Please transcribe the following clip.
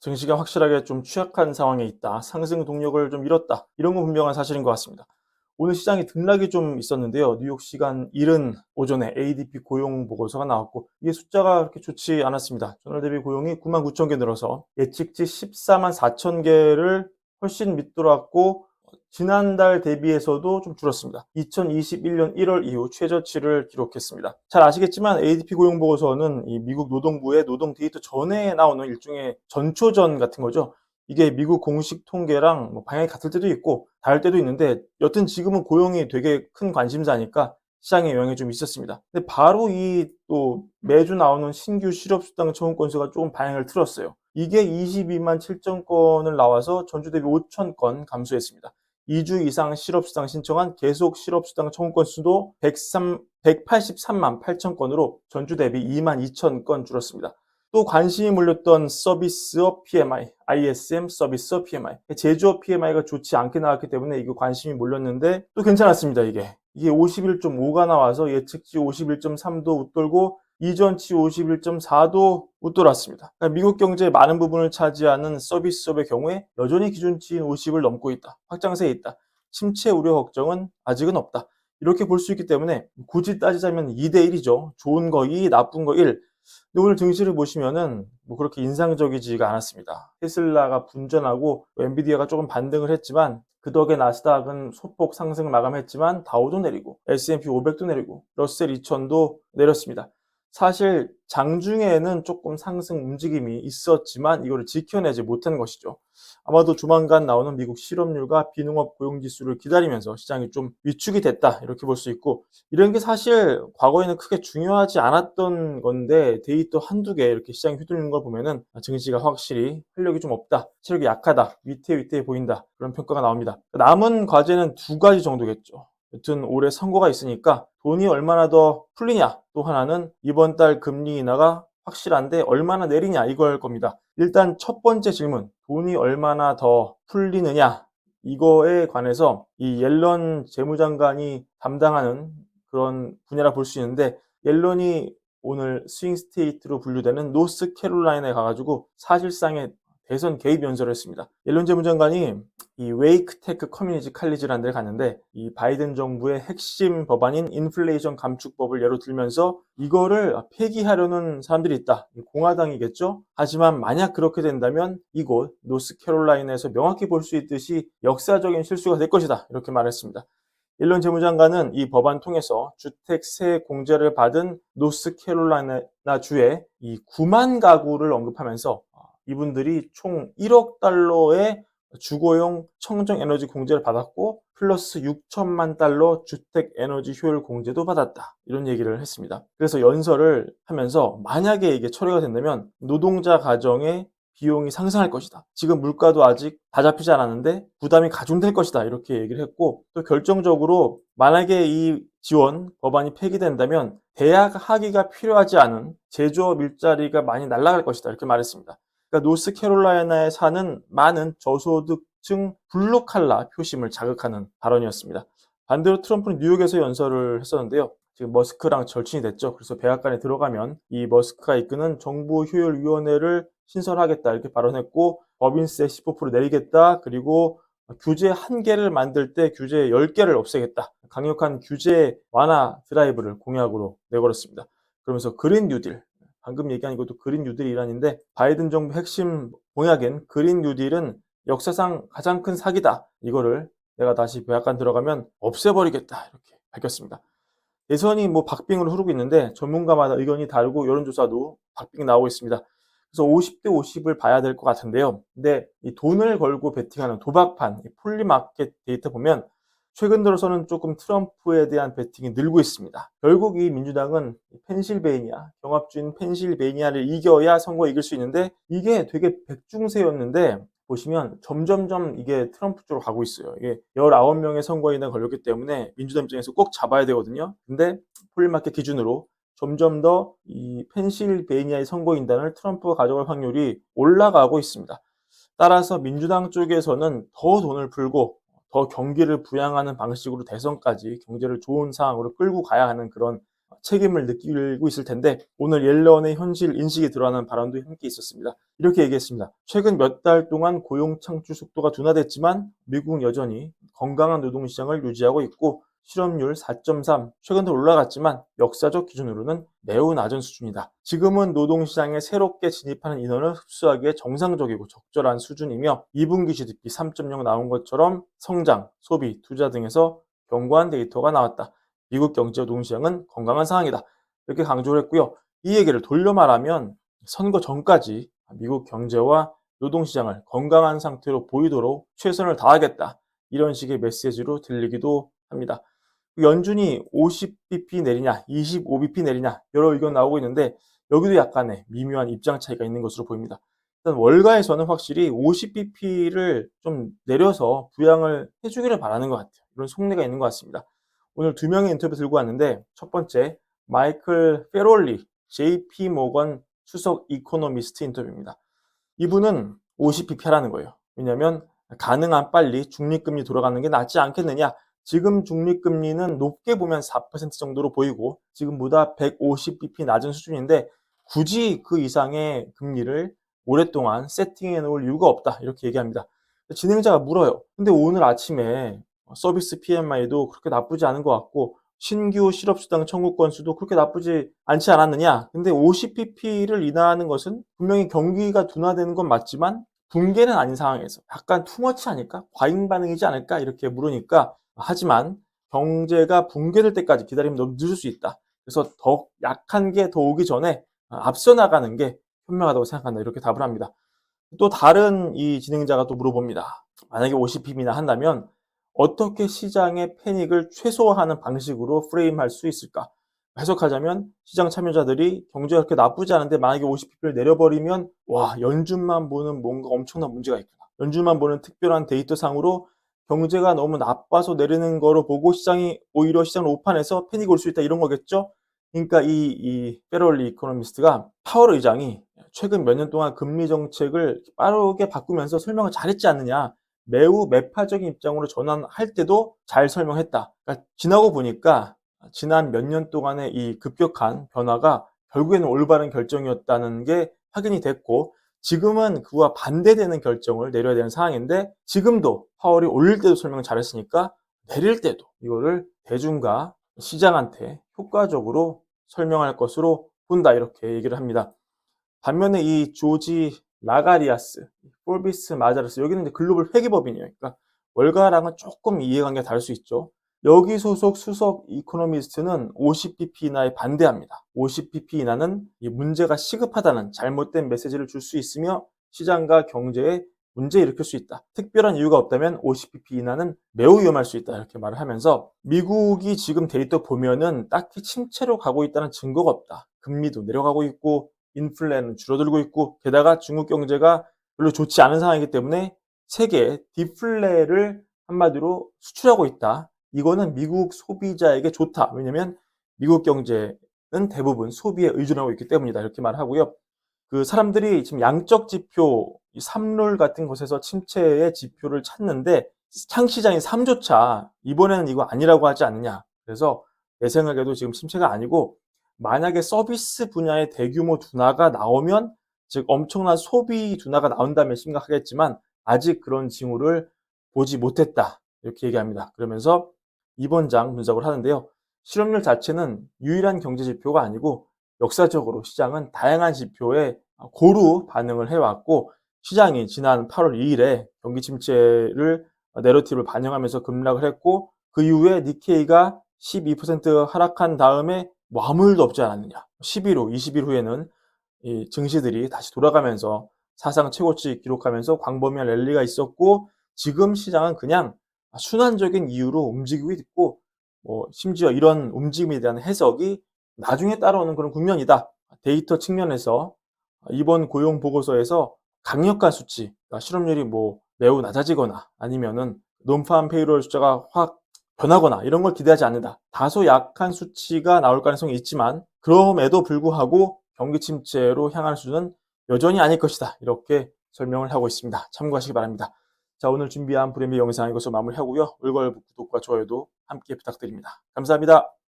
증시가 확실하게 좀 취약한 상황에 있다. 상승 동력을 좀 잃었다. 이런 건 분명한 사실인 것 같습니다. 오늘 시장이 등락이 좀 있었는데요. 뉴욕 시간 이른 오전에 ADP 고용 보고서가 나왔고 이게 숫자가 그렇게 좋지 않았습니다. 전월 대비 고용이 9만 9천 개 늘어서 예측치 14만 4천 개를 훨씬 밑돌았고 지난달 대비해서도 좀 줄었습니다. 2021년 1월 이후 최저치를 기록했습니다. 잘 아시겠지만 ADP 고용 보고서는 이 미국 노동부의 노동 데이터 전에 나오는 일종의 전초전 같은 거죠. 이게 미국 공식 통계랑 뭐 방향이 같을 때도 있고 다를 때도 있는데 여튼 지금은 고용이 되게 큰 관심사니까 시장에 영향이 좀 있었습니다. 근데 바로 이 또 매주 나오는 신규 실업수당 청구 건수가 조금 방향을 틀었어요. 이게 22만 7천 건을 나와서 전주 대비 5천 건 감소했습니다. 2주 이상 실업수당 신청한 계속 실업수당 청구 건수도 183만 8천 건으로 전주 대비 2만 2천 건 줄었습니다. 또 관심이 몰렸던 서비스업 PMI, ISM 서비스업 PMI. 제조업 PMI가 좋지 않게 나왔기 때문에 이거 관심이 몰렸는데 또 괜찮았습니다, 이게. 이게 51.5가 나와서 예측치 51.3도 웃돌고 이전치 51.4도 웃돌았습니다. 그러니까 미국 경제의 많은 부분을 차지하는 서비스업의 경우에 여전히 기준치인 50을 넘고 있다. 확장세에 있다. 침체 우려 걱정은 아직은 없다. 이렇게 볼 수 있기 때문에 굳이 따지자면 2대1이죠. 좋은 거 2, 나쁜 거 1. 근데 오늘 증시를 보시면은 뭐 그렇게 인상적이지가 않았습니다. 테슬라가 분전하고 엔비디아가 조금 반등을 했지만 그 덕에 나스닥은 소폭 상승 마감했지만 다우도 내리고 S&P 500도 내리고 러셀 2000도 내렸습니다. 사실 장중에는 조금 상승 움직임이 있었지만 이거를 지켜내지 못한 것이죠. 아마도 조만간 나오는 미국 실업률과 비농업 고용지수를 기다리면서 시장이 좀 위축이 됐다 이렇게 볼 수 있고 이런 게 사실 과거에는 크게 중요하지 않았던 건데 데이터 한두 개 이렇게 시장이 휘둘리는 걸 보면은 증시가 확실히 활력이 좀 없다, 체력이 약하다, 위태위태해 보인다 그런 평가가 나옵니다. 남은 과제는 두 가지 정도겠죠. 여튼 올해 선거가 있으니까 돈이 얼마나 더 풀리냐, 또 하나는 이번 달 금리 인하가 확실한데 얼마나 내리냐 이걸 겁니다. 일단 첫 번째 질문, 돈이 얼마나 더 풀리느냐 이거에 관해서 이 옐런 재무장관이 담당하는 그런 분야라 볼 수 있는데 옐런이 오늘 스윙 스테이트로 분류되는 노스캐롤라이나에 가가지고 사실상의 대선 개입 연설을 했습니다. 옐런 재무장관이 이 웨이크 테크 커뮤니티 칼리지라는 데를 갔는데 이 바이든 정부의 핵심 법안인 인플레이션 감축법을 예로 들면서 이거를 폐기하려는 사람들이 있다. 공화당이겠죠? 하지만 만약 그렇게 된다면 이곳 노스캐롤라이나에서 명확히 볼 수 있듯이 역사적인 실수가 될 것이다. 이렇게 말했습니다. 옐런 재무장관은 이 법안 통해서 주택세 공제를 받은 노스캐롤라이나 주의 이 9만 가구를 언급하면서 이분들이 총 1억 달러의 주거용 청정 에너지 공제를 받았고 플러스 6천만 달러 주택 에너지 효율 공제도 받았다. 이런 얘기를 했습니다. 그래서 연설을 하면서 만약에 이게 처리가 된다면 노동자 가정의 비용이 상승할 것이다. 지금 물가도 아직 다 잡히지 않았는데 부담이 가중될 것이다. 이렇게 얘기를 했고 또 결정적으로 만약에 이 지원 법안이 폐기된다면 대학 학위가 필요하지 않은 제조업 일자리가 많이 날아갈 것이다. 이렇게 말했습니다. 그러니까 노스캐롤라이나에 사는 많은 저소득층 블루칼라 표심을 자극하는 발언이었습니다. 반대로 트럼프는 뉴욕에서 연설을 했었는데요. 지금 머스크랑 절친이 됐죠. 그래서 백악관에 들어가면 이 머스크가 이끄는 정부효율위원회를 신설하겠다 이렇게 발언했고 법인세 15% 내리겠다. 그리고 규제 한 개를 만들 때 규제 10개를 없애겠다. 강력한 규제 완화 드라이브를 공약으로 내걸었습니다. 그러면서 그린 뉴딜, 방금 얘기한 이것도 그린 뉴딜 일환인데 바이든 정부 핵심 공약인 그린 뉴딜은 역사상 가장 큰 사기다. 이거를 내가 다시 백악관 들어가면 없애버리겠다. 이렇게 밝혔습니다. 대선이 뭐 박빙으로 흐르고 있는데 전문가마다 의견이 다르고 여론조사도 박빙 나오고 있습니다. 그래서 50대 50을 봐야 될 것 같은데요. 근데 이 돈을 걸고 베팅하는 도박판, 폴리마켓 데이터 보면 최근 들어서는 조금 트럼프에 대한 베팅이 늘고 있습니다. 결국 이 민주당은 펜실베이니아, 경합주인 펜실베이니아를 이겨야 선거 이길 수 있는데 이게 되게 백중세였는데 보시면 점점점 이게 트럼프 쪽으로 가고 있어요. 이게 19명의 선거인에 걸렸기 때문에 민주당 입장에서 꼭 잡아야 되거든요. 근데 폴리마켓 기준으로 점점 더 이 펜실베이니아의 선거인단을 트럼프가 가져갈 확률이 올라가고 있습니다. 따라서 민주당 쪽에서는 더 돈을 풀고 더 경기를 부양하는 방식으로 대선까지 경제를 좋은 상황으로 끌고 가야 하는 그런 책임을 느끼고 있을 텐데 오늘 옐런의 현실 인식이 드러나는 발언도 함께 있었습니다. 이렇게 얘기했습니다. 최근 몇 달 동안 고용 창출 속도가 둔화됐지만 미국은 여전히 건강한 노동시장을 유지하고 있고 실업률 4.3, 최근 더 올라갔지만 역사적 기준으로는 매우 낮은 수준이다. 지금은 노동시장에 새롭게 진입하는 인원을 흡수하기에 정상적이고 적절한 수준이며 2분기 GDP 3.0 나온 것처럼 성장, 소비, 투자 등에서 견고한 데이터가 나왔다. 미국 경제 노동시장은 건강한 상황이다. 이렇게 강조를 했고요. 이 얘기를 돌려 말하면 선거 전까지 미국 경제와 노동시장을 건강한 상태로 보이도록 최선을 다하겠다. 이런 식의 메시지로 들리기도 합니다. 연준이 50bp 내리냐, 25bp 내리냐 여러 의견 나오고 있는데 여기도 약간의 미묘한 입장 차이가 있는 것으로 보입니다. 일단 월가에서는 확실히 50bp를 좀 내려서 부양을 해주기를 바라는 것 같아요. 이런 속내가 있는 것 같습니다. 오늘 두 명의 인터뷰 들고 왔는데 첫 번째 마이클 페롤리 JP 모건 수석 이코노미스트 인터뷰입니다. 이분은 50bp 하라는 거예요. 왜냐하면 가능한 빨리 중립금리 돌아가는 게 낫지 않겠느냐. 지금 중립금리는 높게 보면 4% 정도로 보이고 지금보다 150bp 낮은 수준인데 굳이 그 이상의 금리를 오랫동안 세팅해 놓을 이유가 없다. 이렇게 얘기합니다. 진행자가 물어요. 근데 오늘 아침에 서비스 PMI도 그렇게 나쁘지 않은 것 같고 신규 실업수당 청구 건수도 그렇게 나쁘지 않지 않았느냐. 근데 50pp를 인하하는 것은 분명히 경기가 둔화되는 건 맞지만 붕괴는 아닌 상황에서 약간 투머치 아닐까? 과잉 반응이지 않을까? 이렇게 물으니까 하지만 경제가 붕괴될 때까지 기다리면 너무 늦을 수 있다. 그래서 더 약한 게 더 오기 전에 앞서 나가는 게 현명하다고 생각한다. 이렇게 답을 합니다. 또 다른 이 진행자가 또 물어봅니다. 만약에 50pp나 한다면 어떻게 시장의 패닉을 최소화하는 방식으로 프레임할 수 있을까? 해석하자면 시장 참여자들이 경제가 그렇게 나쁘지 않은데 만약에 50pp를 내려버리면 와 연준만 보는 뭔가 엄청난 문제가 있구나. 연준만 보는 특별한 데이터상으로 경제가 너무 나빠서 내리는 거로 보고 시장이 오히려 시장을 오판해서 패닉이 올 수 있다 이런 거겠죠? 그러니까 이 페럴리 이코노미스트가 파월 의장이 최근 몇 년 동안 금리 정책을 빠르게 바꾸면서 설명을 잘했지 않느냐. 매우 매파적인 입장으로 전환할 때도 잘 설명했다. 그러니까 지나고 보니까 지난 몇 년 동안의 이 급격한 변화가 결국에는 올바른 결정이었다는 게 확인이 됐고 지금은 그와 반대되는 결정을 내려야 되는 상황인데 지금도 파월이 올릴 때도 설명을 잘했으니까 내릴 때도 이거를 대중과 시장한테 효과적으로 설명할 것으로 본다 이렇게 얘기를 합니다. 반면에 이 조지 라가리아스, 폴비스 마자르스 여기는 이제 글로벌 회계법인이에요. 그러니까 월가랑은 조금 이해관계가 다를 수 있죠. 여기 소속 수석 이코노미스트는 50bp 인하에 반대합니다. 50bp 인하는 이 문제가 시급하다는 잘못된 메시지를 줄 수 있으며 시장과 경제에 문제 일으킬 수 있다. 특별한 이유가 없다면 50bp 인하는 매우 위험할 수 있다. 이렇게 말을 하면서 미국이 지금 데이터 보면은 딱히 침체로 가고 있다는 증거가 없다. 금리도 내려가고 있고 인플레는 줄어들고 있고 게다가 중국 경제가 별로 좋지 않은 상황이기 때문에 세계 디플레를 한마디로 수출하고 있다. 이거는 미국 소비자에게 좋다. 왜냐하면 미국 경제는 대부분 소비에 의존하고 있기 때문이다. 이렇게 말하고요. 그 사람들이 지금 양적 지표, 삼룰 같은 곳에서 침체의 지표를 찾는데 창시장인 3조차 이번에는 이거 아니라고 하지 않느냐. 그래서 내 생각에도 지금 침체가 아니고 만약에 서비스 분야의 대규모 둔화가 나오면 즉 엄청난 소비 둔화가 나온다면 심각하겠지만 아직 그런 징후를 보지 못했다. 이렇게 얘기합니다. 그러면서 이번 장 분석을 하는데요. 실업률 자체는 유일한 경제 지표가 아니고 역사적으로 시장은 다양한 지표에 고루 반응을 해왔고 시장이 지난 8월 2일에 경기 침체를 내러티브를 반영하면서 급락을 했고 그 이후에 니케이가 12% 하락한 다음에 뭐 아무 일도 없지 않았느냐. 11일 후, 20일 후에는 이 증시들이 다시 돌아가면서 사상 최고치 기록하면서 광범위한 랠리가 있었고 지금 시장은 그냥 순환적인 이유로 움직이고 있고 뭐 심지어 이런 움직임에 대한 해석이 나중에 따라오는 그런 국면이다. 데이터 측면에서 이번 고용 보고서에서 강력한 수치, 그러니까 실업률이 뭐 매우 낮아지거나 아니면은 논파한 페이롤 숫자가 확 변하거나 이런 걸 기대하지 않는다. 다소 약한 수치가 나올 가능성이 있지만 그럼에도 불구하고 경기 침체로 향할 수준은 여전히 아닐 것이다. 이렇게 설명을 하고 있습니다. 참고하시기 바랍니다. 자, 오늘 준비한 브레미 영상 이것으로 마무리하고요. 올걸 구독과 좋아요도 함께 부탁드립니다. 감사합니다.